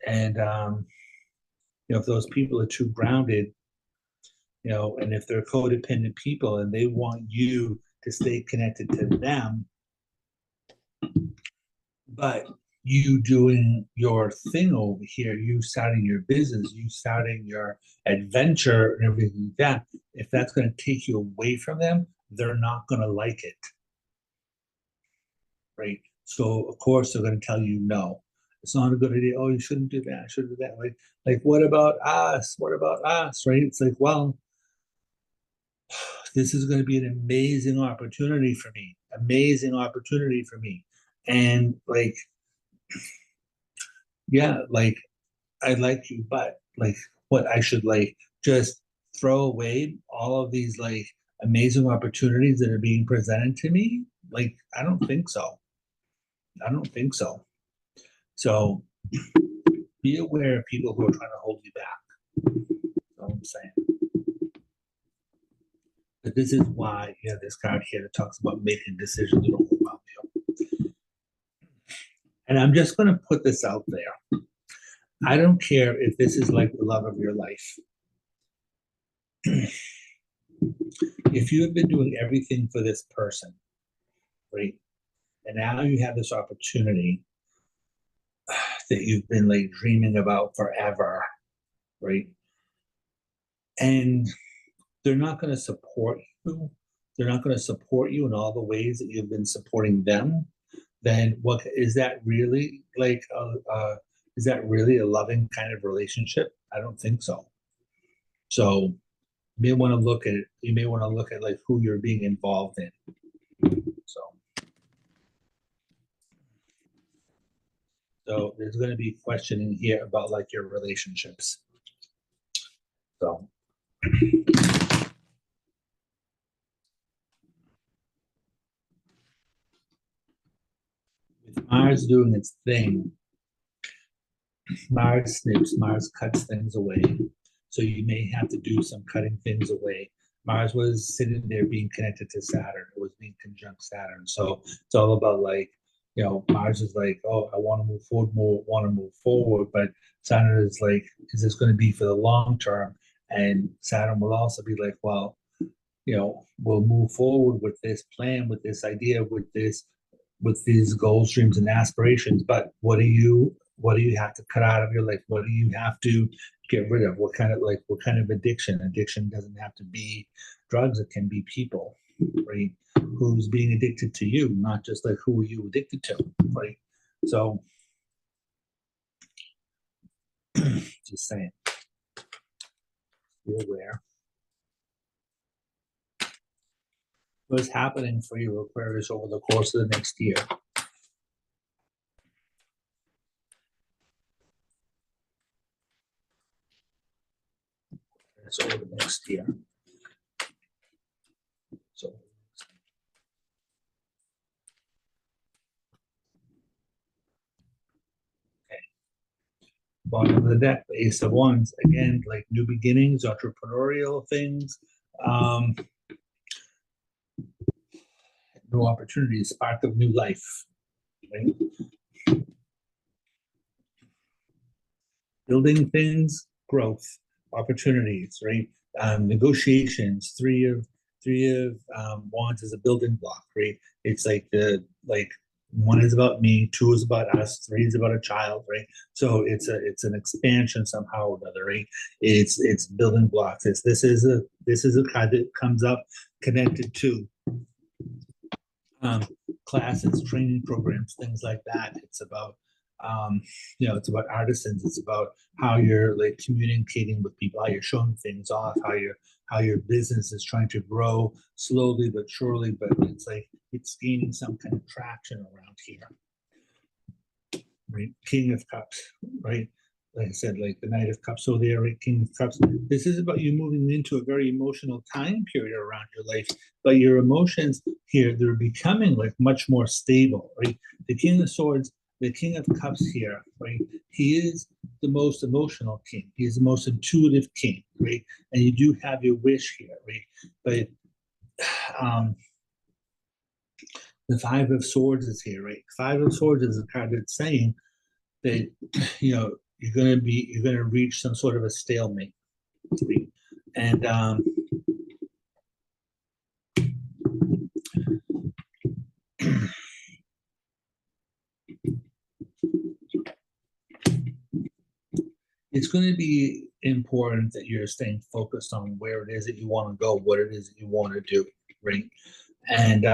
and if those people are too grounded, and if they're codependent people and they want you to stay connected to them, but you doing your thing over here, you starting your business, you starting your adventure and everything like that, if that's going to take you away from them, they're not going to like it, right? So of course they're going to tell you no. It's not a good idea. Oh, you shouldn't do that. I shouldn't do that. Like, what about us? What about us? Right? It's like, well, this is going to be an amazing opportunity for me. Amazing opportunity for me. And like, yeah, like I like you, but like what I should like just throw away all of these like amazing opportunities that are being presented to me? Like, I don't think so. I don't think so. So be aware of people who are trying to hold you back. That's all I'm saying. But this is why you have this card here that talks about making decisions that overwhelm you. And I'm just going to put this out there. I don't care if this is like the love of your life. If you have been doing everything for this person, right? And now you have this opportunity that you've been like dreaming about forever, right? And they're not going to support you. They're not going to support you in all the ways that you've been supporting them. Then what is that really like? Is that really a loving kind of relationship? I don't think so. So you may want to look at it. You may want to look at like who you're being involved in. So there's going to be questioning here about like your relationships. So Mars doing its thing, Mars snips, Mars cuts things away. So you may have to do some cutting things away. Mars was sitting there being connected to Saturn. It was being conjunct Saturn. So it's all about like, Mars is like, oh, I want to move forward, more want to move forward. But Saturn is like, is this going to be for the long term? And Saturn will also be like, well, we'll move forward with this plan, with this idea, with these goals, dreams, and aspirations. But what do you have to cut out of your life? What do you have to get rid of? What kind of addiction? Addiction doesn't have to be drugs, it can be people, right? Who's being addicted to you, not just like who are you addicted to, right? So just saying, be aware. What's happening for you, Aquarius, over the course of the next year? It's over the next year. So bottom of the deck, the Ace of Wands, again, like new beginnings, entrepreneurial things, um, new opportunities, spark of new life, right? Building things, growth, opportunities, right? Negotiations. Three of wands is a building block, right? It's like one is about me, two is about us, three is about a child, right? So it's an expansion somehow or another, right? It's building blocks. This is a card that comes up connected to um, classes, training programs, things like that. It's about it's about artisans. It's about how you're like communicating with people, how you're showing things off, how your business is trying to grow slowly but surely, but it's like it's gaining some kind of traction around here. Right, King of Cups, right? Like I said, like the Knight of Cups over there, right? King of Cups. This is about you moving into a very emotional time period around your life, but your emotions here, they're becoming like much more stable, right? The King of Swords, the King of Cups here, right? He is the most emotional king. He is the most intuitive king, right? And you do have your wish here, right? But um, the Five of Swords is here, right? Five of Swords is a card that's saying that you're gonna reach some sort of a stalemate, and it's going to be important that you're staying focused on where it is that you want to go, what it is that you want to do, right? And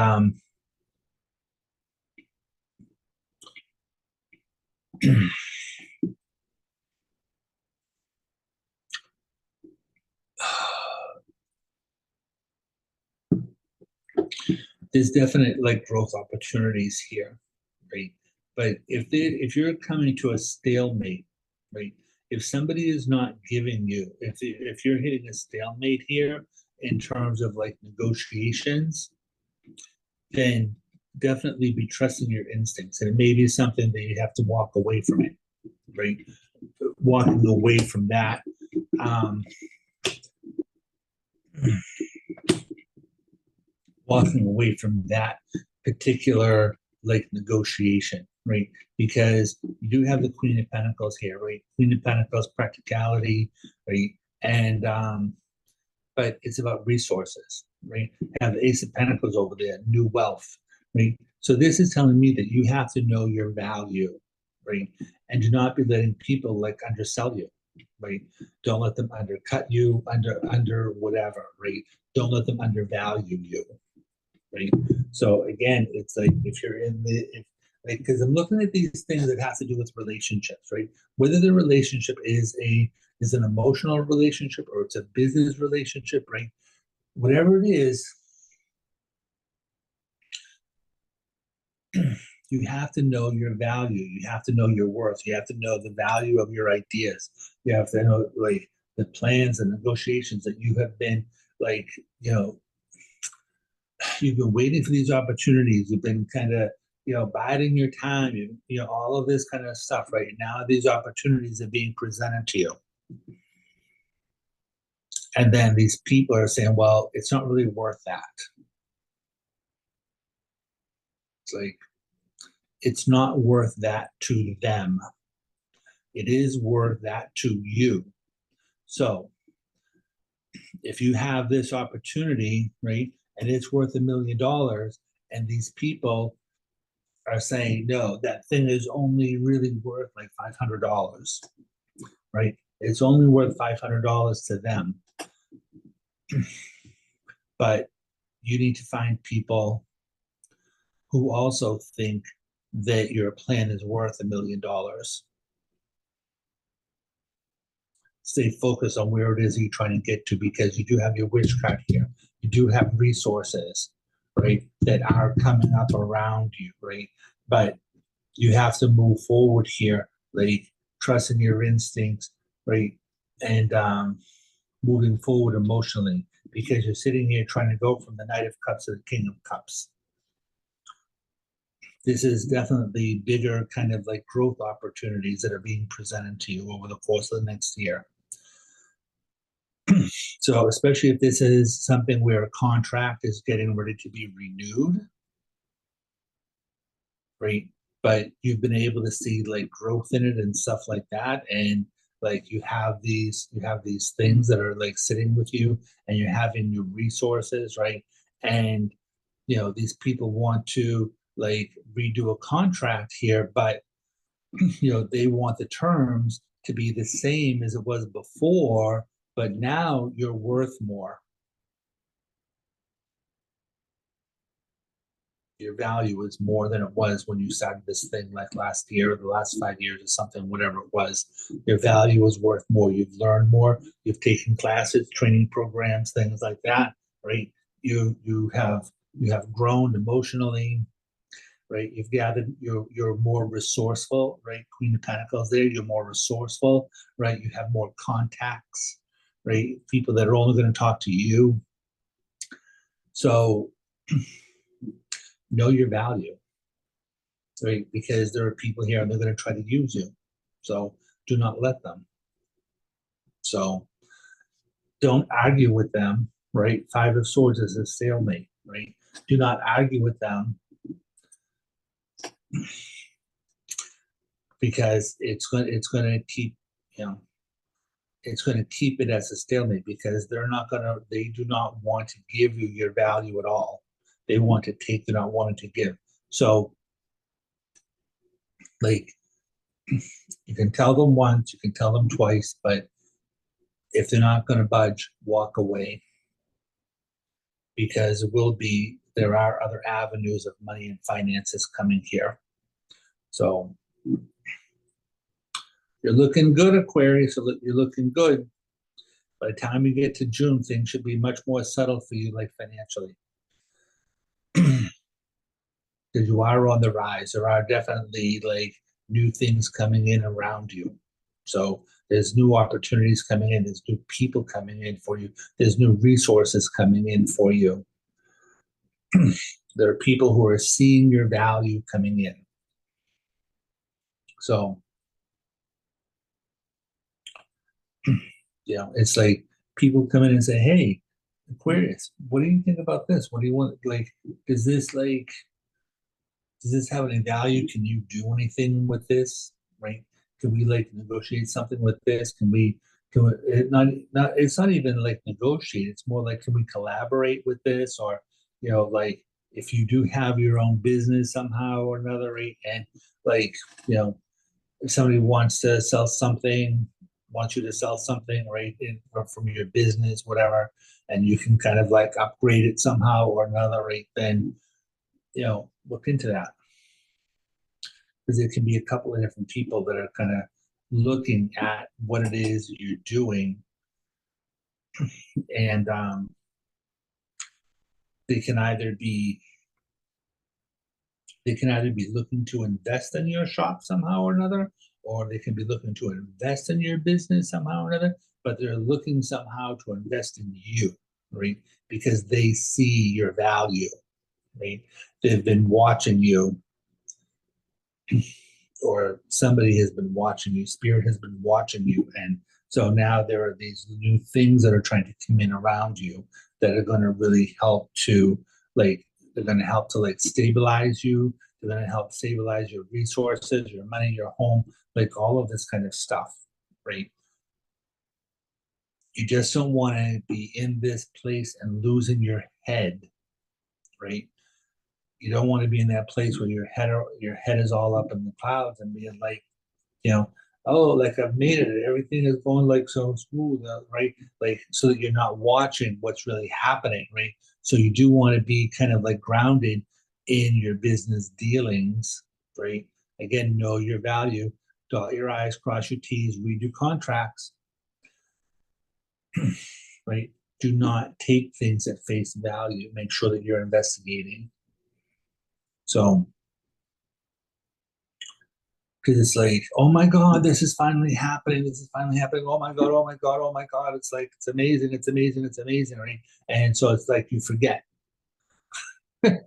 there's definite like growth opportunities here, right? But if you're coming to a stalemate, right? If somebody is not giving you, if you're hitting a stalemate here in terms of like negotiations, then definitely be trusting your instincts. And it may be something that you have to walk away from it, right? Walking away from that. Walking away from that particular like negotiation, right? Because you do have the Queen of Pentacles here, right? Queen of Pentacles, practicality, right? And but it's about resources, right? Have the Ace of Pentacles over there, new wealth, right? So this is telling me that you have to know your value, right? And do not be letting people like undersell you, right? Don't let them undercut you, under whatever, right? Don't let them undervalue you, right? So again, it's like if you're in the if, like because I'm looking at these things that have to do with relationships, right? Whether the relationship is an emotional relationship or it's a business relationship, right? Whatever it is, you have to know your value. You have to know your worth. You have to know the value of your ideas. You have to know like the plans and negotiations that you have been like, you've been waiting for these opportunities. You've been kind of biding your time, all of this kind of stuff right now. These opportunities are being presented to you. And then these people are saying, well, it's not really worth that. It's like, it's not worth that to them. It is worth that to you. So if you have this opportunity, right, and it's worth $1 million, and these people are saying, no, that thing is only really worth like $500, right? It's only worth $500 to them. But you need to find people who also think that your plan is worth $1 million. Stay focused on where it is you're trying to get to, because you do have your wish card here. You do have resources, right, that are coming up around you, right? But you have to move forward here, like trusting your instincts, right? And moving forward emotionally, because you're sitting here trying to go from the Knight of Cups to the King of Cups. This is definitely bigger kind of like growth opportunities that are being presented to you over the course of the next year. So especially if this is something where a contract is getting ready to be renewed, right? But you've been able to see like growth in it and stuff like that. And like you have these things that are like sitting with you, and you're having your resources, right? And these people want to like redo a contract here, but they want the terms to be the same as it was before, but now you're worth more. Your value is more than it was when you started this thing like last year or the last 5 years or something, whatever it was. Your value is worth more. You've learned more. You've taken classes, training programs, things like that, right? You have grown emotionally, right? You've gathered, you're more resourceful, right? Queen of Pentacles there, you're more resourceful, right? You have more contacts, right? People that are only going to talk to you. So know your value, right? Because there are people here and they're going to try to use you. So do not let them. So don't argue with them, right? Five of Swords is a stalemate, right? Do not argue with them, because it's going to keep, it's going to keep it as a stalemate, because they do not want to give you your value at all. They want to take, they're not wanting to give. So like, you can tell them once, you can tell them twice, but if they're not going to budge, walk away, because there are other avenues of money and finances coming here. So you're looking good, Aquarius. You're looking good. By the time you get to June, things should be much more settled for you, like financially. Because you are on the rise. There are definitely like new things coming in around you. So there's new opportunities coming in. There's new people coming in for you. There's new resources coming in for you. There are people who are seeing your value coming in. So, it's like people come in and say, hey, Aquarius, what do you think about this? What do you want? Like, does this have any value? Can you do anything with this? Right? Can we like negotiate something with this? It's not even like negotiate. It's more like, can we collaborate with this? Or, like if you do have your own business somehow or another, right? And like, if somebody wants you to sell something, right, from your business, whatever, and you can kind of like upgrade it somehow or another, right? Then, look into that, because there can be a couple of different people that are kind of looking at what it is you're doing, and they can either be looking to invest in your shop somehow or another, or they can be looking to invest in your business somehow or another, but they're looking somehow to invest in you, right? Because they see your value, right? They've been watching you, or somebody has been watching you, spirit has been watching you, and so now there are these new things that are trying to come in around you that are going to really help to like they're going to help to like stabilize you. They're going to help stabilize your resources, your money, your home, like all of this kind of stuff, right? You just don't want to be in this place and losing your head, right? You don't want to be in that place where your head is all up in the clouds and being like, you know, oh, like I've made it. Everything is going like so smooth, right? Like so that you're not watching what's really happening, right? So you do want to be kind of like grounded in your business dealings, right? Again, know your value, dot your I's, cross your T's, read your contracts, right? Do not take things at face value. Make sure that you're investigating. So because it's like, oh my God, this is finally happening. This is finally happening. Oh my God, oh my God, oh my God. It's like, it's amazing, it's amazing, it's amazing, right? And so it's like you forget, right?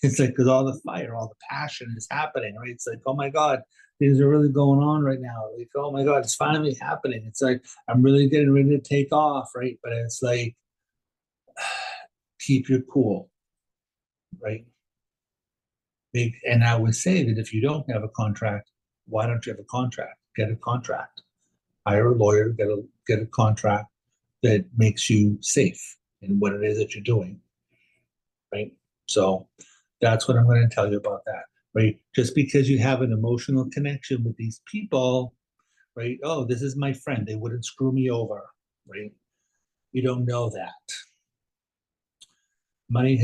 It's like, because all the fire, all the passion is happening, right? It's like, oh my God, things are really going on right now. Like, oh my God, it's finally happening. It's like, I'm really getting ready to take off, right? But it's like, keep your cool, right? And I would say that if you don't have a contract, why don't you have a contract? Get a contract. Hire a lawyer, get a contract that makes you safe in what it is that you're doing, right? So that's what I'm going to tell you about that, right? Just because you have an emotional connection with these people, right? Oh, this is my friend. They wouldn't screw me over, right? You don't know that. Money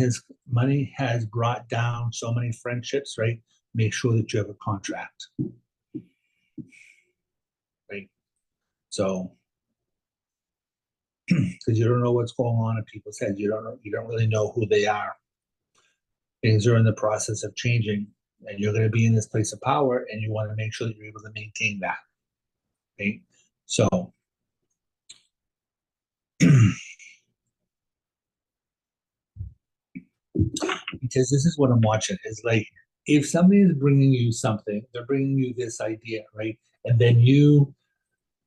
has brought down so many friendships, right? Make sure that you have a contract, right? So because you don't know what's going on in people's heads. You don't really know who they are. Things are in the process of changing, and you're going to be in this place of power, and you want to make sure that you're able to maintain that. Right? So because this is what I'm watching is like if somebody is bringing you something, they're bringing you this idea, right? And then you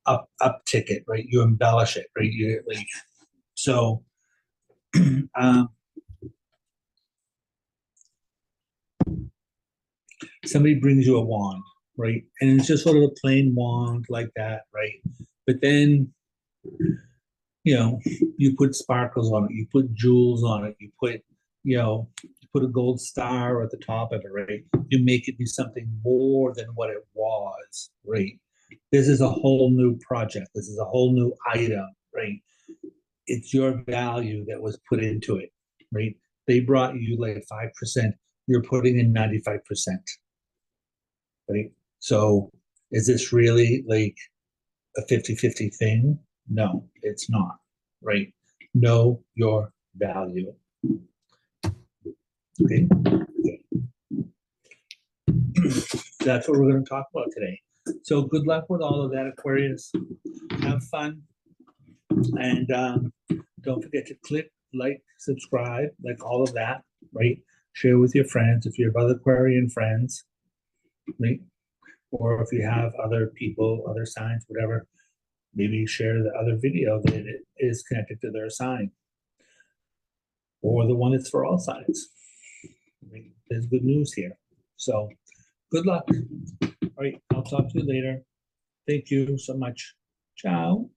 uptick it, right? You embellish it, right? You like so um, somebody brings you a wand, right? And it's just sort of a plain wand like that, right? But then, you put sparkles on it, you put jewels on it, you put a gold star at the top of it, right? You make it be something more than what it was, right? This is a whole new project. This is a whole new item, right? It's your value that was put into it, right? They brought you like 5%. You're putting in 95%. Right? So is this really like a 50-50 thing? No, it's not, right? Know your value. Okay. That's what we're going to talk about today. So good luck with all of that, Aquarius. Have fun. And don't forget to click, like, subscribe, like all of that, right? Share with your friends if you have other Aquarian friends, right? Or if you have other people, other signs, whatever, maybe share the other video that is connected to their sign or the one that's for all signs. There's good news here. So good luck. All right, I'll talk to you later. Thank you so much. Ciao.